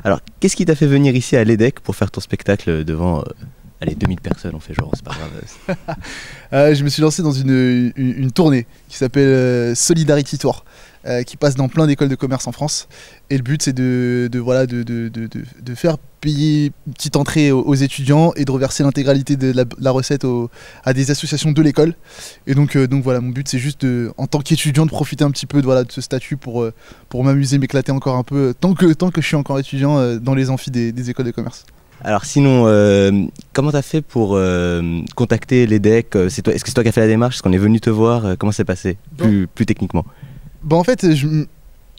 Alors, qu'est-ce qui t'a fait venir ici à l'EDEC pour faire ton spectacle devant allez, 2000 personnes, on fait genre, c'est pas grave. Je me suis lancé dans une tournée qui s'appelle Solidarity Tour, qui passe dans plein d'écoles de commerce en France. Et le but, c'est voilà, de faire payer une petite entrée aux étudiants et de reverser l'intégralité de la recette à des associations de l'école. Et donc voilà, mon but, c'est juste, en tant qu'étudiant, de profiter un petit peu voilà, de ce statut pour m'amuser, m'éclater encore un peu, tant que je suis encore étudiant dans les amphis des écoles de commerce. Alors sinon, comment t'as fait pour contacter l'EDEC? Est-ce que c'est toi qui as fait la démarche? Est-ce qu'on est venu te voir? Comment c'est passé plus techniquement? Bah en fait,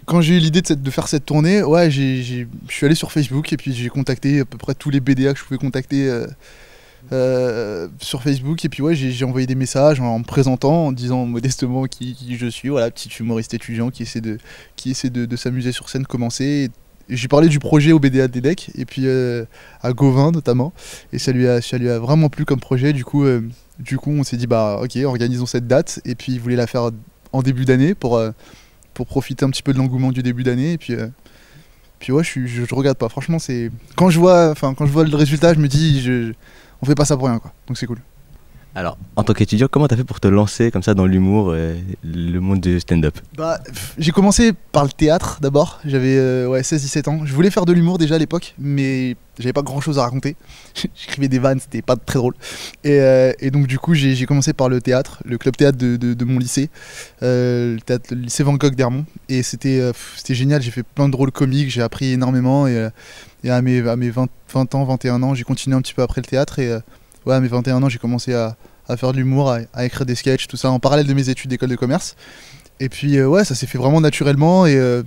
quand j'ai eu l'idée de faire cette tournée, ouais, je suis allé sur Facebook et puis j'ai contacté à peu près tous les BDA que je pouvais contacter sur Facebook. Et puis ouais, j'ai envoyé des messages en me présentant, en disant modestement qui je suis, voilà, petit humoriste étudiant qui essaie de s'amuser sur scène, commencer. J'ai parlé du projet au BDA de l'EDEC et puis à Gauvin notamment, et ça lui a vraiment plu comme projet. Du coup on s'est dit bah ok, organisons cette date, et puis il voulait la faire en début d'année pour profiter un petit peu de l'engouement du début d'année. Et puis ouais, je regarde pas, franchement, c'est quand je vois le résultat, je me dis on fait pas ça pour rien quoi, donc c'est cool. Alors, en tant qu'étudiant, comment t'as fait pour te lancer comme ça dans l'humour et le monde du stand-up? Bah, j'ai commencé par le théâtre d'abord, j'avais 16-17 ans. Je voulais faire de l'humour déjà à l'époque, mais j'avais pas grand chose à raconter. J'écrivais des vannes, c'était pas très drôle. Et donc du coup, j'ai commencé par le théâtre, le club théâtre de mon lycée, le lycée Van Gogh d'Hermont. Et c'était génial, j'ai fait plein de rôles comiques, j'ai appris énormément. Et à mes 20 ans, 21 ans, j'ai continué un petit peu après le théâtre. Et ouais, à mes 21 ans, j'ai commencé à faire de l'humour, à écrire des sketchs, tout ça, en parallèle de mes études d'école de commerce. Et puis ouais, ça s'est fait vraiment naturellement, et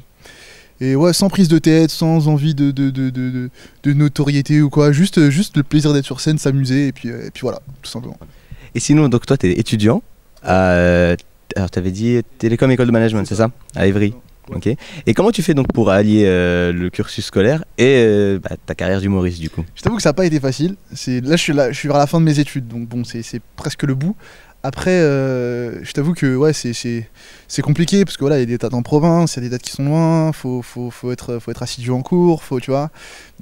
ouais, sans prise de tête, sans envie de notoriété ou quoi, juste le plaisir d'être sur scène, s'amuser, et puis voilà, tout simplement. Et sinon, donc toi, tu es étudiant alors tu avais dit Télécom École de Management, c'est ça? À Évry. Ouais. Ok. Et comment tu fais donc pour allier le cursus scolaire et ta carrière d'humoriste du coup? Je t'avoue que ça n'a pas été facile. Là, je suis vers la fin de mes études, donc bon, c'est presque le bout. Après, je t'avoue que ouais, c'est compliqué parce que voilà, il y a des dates en province, il y a des dates qui sont loin, faut être assidu en cours, tu vois.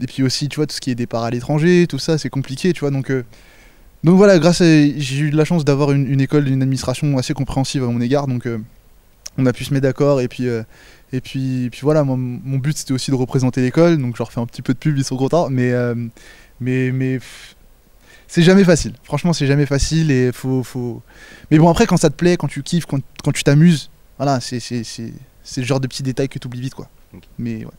Et puis aussi, tu vois, tout ce qui est départ à l'étranger, tout ça, c'est compliqué, tu vois. Donc voilà, j'ai eu de la chance d'avoir une école, une administration assez compréhensive à mon égard, donc on a pu se mettre d'accord. Et puis voilà, mon but c'était aussi de représenter l'école, donc je leur fais un petit peu de pub, ils sont contents, mais c'est jamais facile, franchement c'est jamais facile, et mais bon, après quand ça te plaît, quand tu kiffes, quand tu t'amuses, voilà, c'est le genre de petits détails que tu oublies vite quoi. Okay. Mais ouais.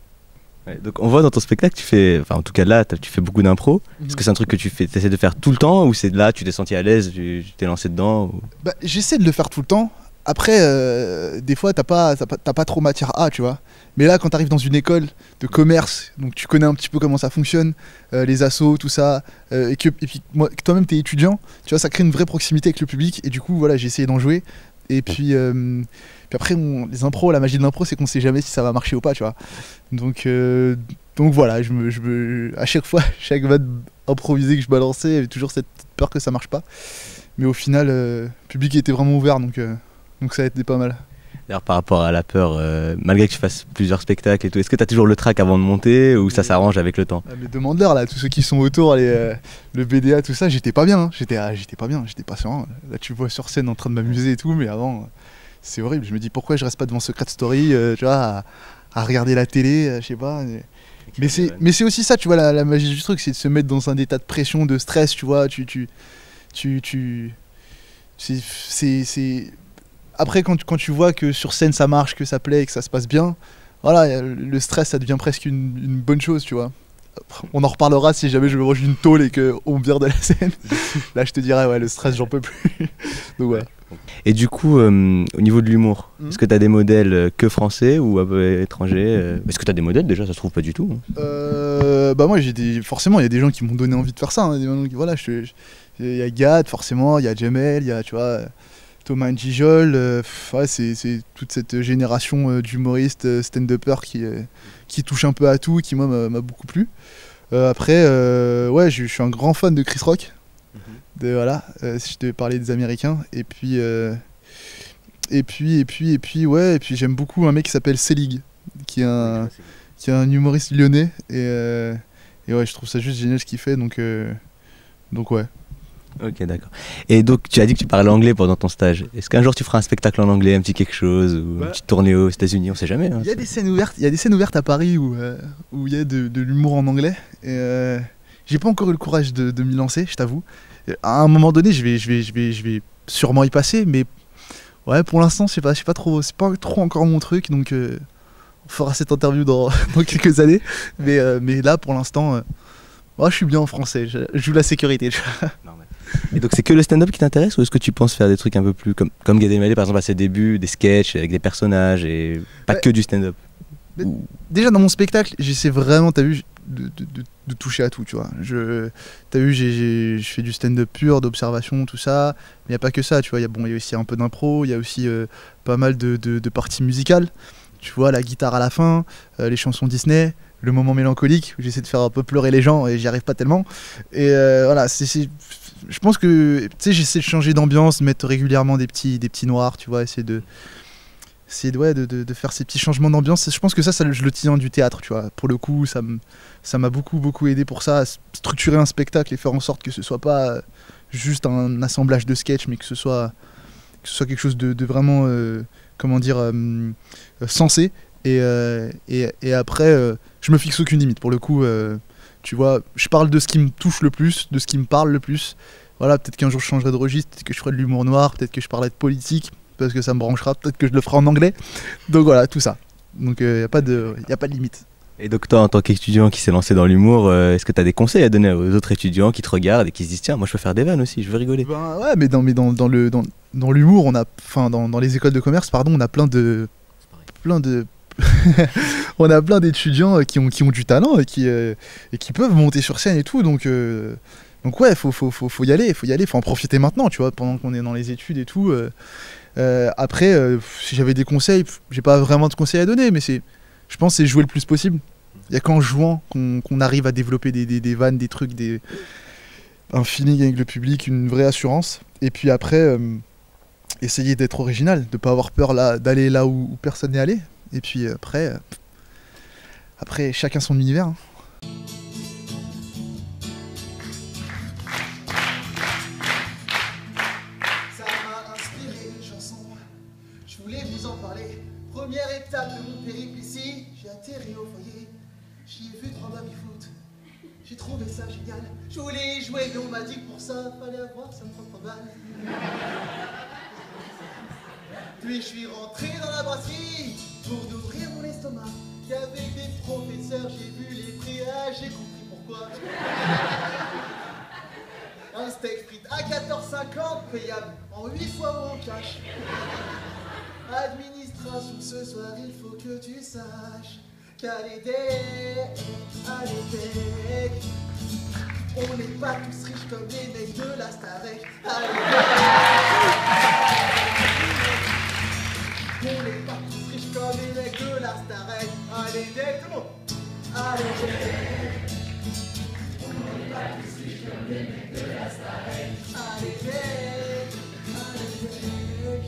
Ouais, donc on voit dans ton spectacle, tu fais, enfin en tout cas là, tu fais beaucoup d'impro. Est-ce que c'est un truc que tu essaies de faire tout le temps, ou c'est là tu t'es senti à l'aise, tu t'es lancé dedans ou... Bah, j'essaie de le faire tout le temps. Après, des fois, t'as pas trop matière à, tu vois. Mais là, quand t'arrives dans une école de commerce, donc tu connais un petit peu comment ça fonctionne, les assos, tout ça, et puis toi-même, t'es étudiant, tu vois, ça crée une vraie proximité avec le public. Et du coup, voilà, j'ai essayé d'en jouer. Et puis après, les impros, la magie de l'impro, c'est qu'on sait jamais si ça va marcher ou pas, tu vois. Donc voilà, à chaque fois, chaque vanne improvisée que je balançais, il y avait toujours cette peur que ça marche pas. Mais au final, le public était vraiment ouvert, donc ça a été pas mal. D'ailleurs, par rapport à la peur, malgré que tu fasses plusieurs spectacles et tout, est-ce que tu as toujours le trac avant de monter, ou ça s'arrange avec le temps? Mais demande-leur, là, tous ceux qui sont autour, le BDA, tout ça, j'étais pas bien, hein. J'étais pas bien, j'étais pas serein. Là, tu vois sur scène en train de m'amuser et tout, mais avant, c'est horrible. Je me dis pourquoi je reste pas devant Secret Story, tu vois, à regarder la télé, je sais pas. Mais c'est aussi ça, tu vois, la magie du truc, c'est de se mettre dans un état de pression, de stress, tu vois. Après, quand tu vois que sur scène ça marche, que ça plaît et que ça se passe bien, voilà, le stress ça devient presque une bonne chose, tu vois. On en reparlera si jamais je me range une tôle et qu'on me vire de la scène. Là, je te dirais, ouais, le stress, j'en peux plus. Donc voilà. Et du coup, au niveau de l'humour, est-ce que tu as des modèles que français ou étrangers? Est-ce que tu as des modèles déjà? Ça se trouve pas du tout. Bah moi, forcément, il y a des gens qui m'ont donné envie de faire ça. Hein. Voilà, il y a Gad, forcément, il y a Jamel, il y a, tu vois, Thomas Njijol, ouais, c'est toute cette génération d'humoristes stand-uppers qui touche un peu à tout, qui moi m'a beaucoup plu. Après, ouais, je suis un grand fan de Chris Rock. Voilà, si je devais parler des Américains. Et puis ouais, et puis j'aime beaucoup un mec qui s'appelle Selig, qui est qui est un humoriste lyonnais. Et ouais, je trouve ça juste génial ce qu'il fait, donc ouais. Ok, d'accord. Et donc, tu as dit que tu parlais anglais pendant ton stage. Est-ce qu'un jour tu feras un spectacle en anglais, un petit quelque chose, ou une petite tournée aux États-Unis, on sait jamais. Hein, il y a des scènes ouvertes à Paris où il y a de l'humour en anglais. Et j'ai pas encore eu le courage de m'y lancer, je t'avoue. À un moment donné, je vais sûrement y passer, mais ouais, pour l'instant, c'est pas trop encore mon truc, donc on fera cette interview dans quelques années. Mais là, pour l'instant, moi, je suis bien en français, je joue la sécurité. Normal. Et donc c'est que le stand-up qui t'intéresse ou est-ce que tu penses faire des trucs un peu plus comme Gad Elmaleh par exemple à ses débuts, des sketchs avec des personnages et pas que du stand-up? Déjà dans mon spectacle, j'essaie vraiment, t'as vu, de toucher à tout, tu vois. T'as vu, je fais du stand-up pur, d'observation, tout ça. Mais il n'y a pas que ça, tu vois. Il y a aussi un peu d'impro, il y a aussi pas mal de parties musicales. Tu vois, la guitare à la fin, les chansons Disney, le moment mélancolique où j'essaie de faire un peu pleurer les gens et j'y arrive pas tellement. Et voilà, je pense que tu sais, j'essaie de changer d'ambiance, de mettre régulièrement des petits noirs, tu vois, essayer de faire ces petits changements d'ambiance. Je pense que ça je le tiens du théâtre, tu vois. Pour le coup, ça m'a beaucoup aidé pour ça, à structurer un spectacle et faire en sorte que ce soit pas juste un assemblage de sketchs, mais que ce soit quelque chose de vraiment, comment dire, sensé. Et après, je me fixe aucune limite. Pour le coup, tu vois, je parle de ce qui me touche le plus, de ce qui me parle le plus. Voilà, peut-être qu'un jour je changerai de registre, peut-être que je ferai de l'humour noir, peut-être que je parlerai de politique, parce que ça me branchera, peut-être que je le ferai en anglais. Donc voilà, tout ça. Donc il n'y a pas de limite. Et donc toi en tant qu'étudiant qui s'est lancé dans l'humour, est-ce que tu as des conseils à donner aux autres étudiants qui te regardent et qui se disent tiens moi je peux faire des vannes aussi, je veux rigoler? Ben ouais, mais dans l'humour, dans les écoles de commerce, pardon, on a plein de on a plein d'étudiants qui ont du talent et qui peuvent monter sur scène et tout, donc ouais, faut y aller, faut en profiter maintenant, tu vois, pendant qu'on est dans les études et tout. Après, si j'avais des conseils, j'ai pas vraiment de conseils à donner, mais je pense c'est jouer le plus possible. Il y a qu'en jouant qu'on arrive à développer des vannes, des trucs, un feeling avec le public, une vraie assurance. Et puis après, essayer d'être original, de pas avoir peur d'aller là où personne n'est allé. Et puis après chacun son univers. Hein. Ça m'a inspiré une chanson, je voulais vous en parler. Première étape de mon périple ici, j'ai atterri au foyer. J'y ai vu 3 baby-foot, j'ai trouvé ça génial. Je voulais y jouer mais on m'a dit que pour ça, fallait avoir sa propre balle. Puis je suis rentré dans la brasserie pour nourrir mon estomac. Et avec des professeurs, j'ai vu les prix, j'ai compris pourquoi. Un steak frites à 14,50 payable en 8 fois ou en cash. Administration ce soir, il faut que tu saches qu'à l'EDEC, on n'est pas tous riches comme les mecs de la Starec. On n'est pas tous riches comme les mecs de la Starec. Allez, Dec, tout le monde. Allez, Dec. On n'est pas tous riches comme les mecs de la Starec. Allez, Dec. Allez, Dec.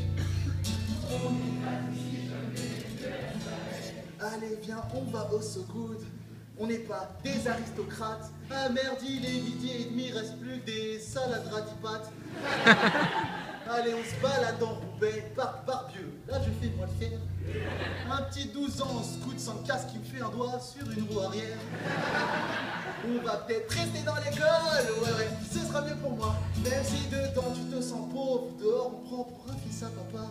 On n'est pas tous riches comme les mecs de la Starec. Allez, viens, on va au So Good. On n'est pas des aristocrates. Ah merde, il est 12h30, reste plus que des salades radipates. Allez, on se balade en Roubaix, Barbieux, là je fais moi le faire. Un petit 12 ans en scout sans casque qui me fait un doigt sur une roue arrière. On va peut-être rester dans l'école, ouais, ce sera mieux pour moi. Même si dedans tu te sens pauvre, dehors on prend pour un fils à papa.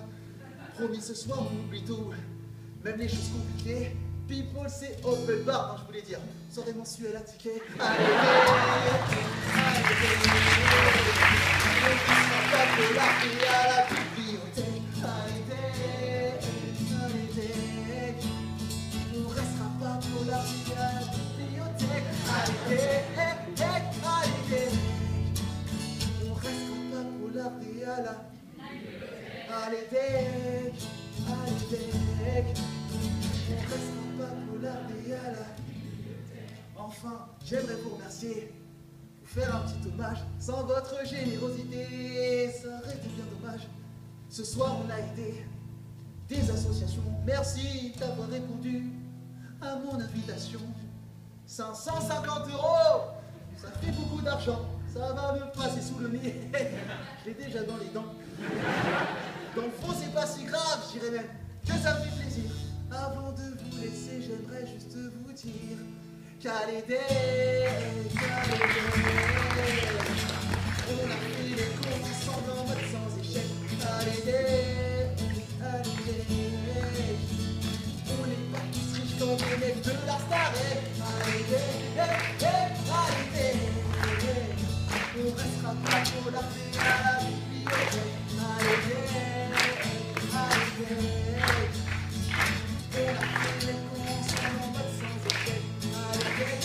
Promis ce soir on oublie tout, même les choses compliquées. People c'est open bar, je voulais dire, soirée mensuelle à ticket. Allez, à la bibliothèque. Allez, on restera pas pour la bibliothèque. Allez, on restera pas pour la bibliothèque. Allez, on restera pas pour la bibliothèque. Enfin, j'aimerais vous remercier. Faire un petit hommage, sans votre générosité, ça aurait été bien dommage. Ce soir on a aidé des associations, merci d'avoir répondu à mon invitation. 550 €, ça fait beaucoup d'argent, ça va me passer sous le nez. Je l'ai déjà dans les dents. Dans le fond, c'est pas si grave, je dirais même que ça me fait plaisir. Avant de vous laisser, j'aimerais juste vous dire qu'à l'aider, on a fait les cons ensemble en mode sans échec. À l'aider, on n'est pas tous riches comme les mecs de la Starek. À l'aider, on restera pas pour la paix à la bibliothèque. À l'aider, on a fait les cons ensemble en mode sans échec. À l'aider,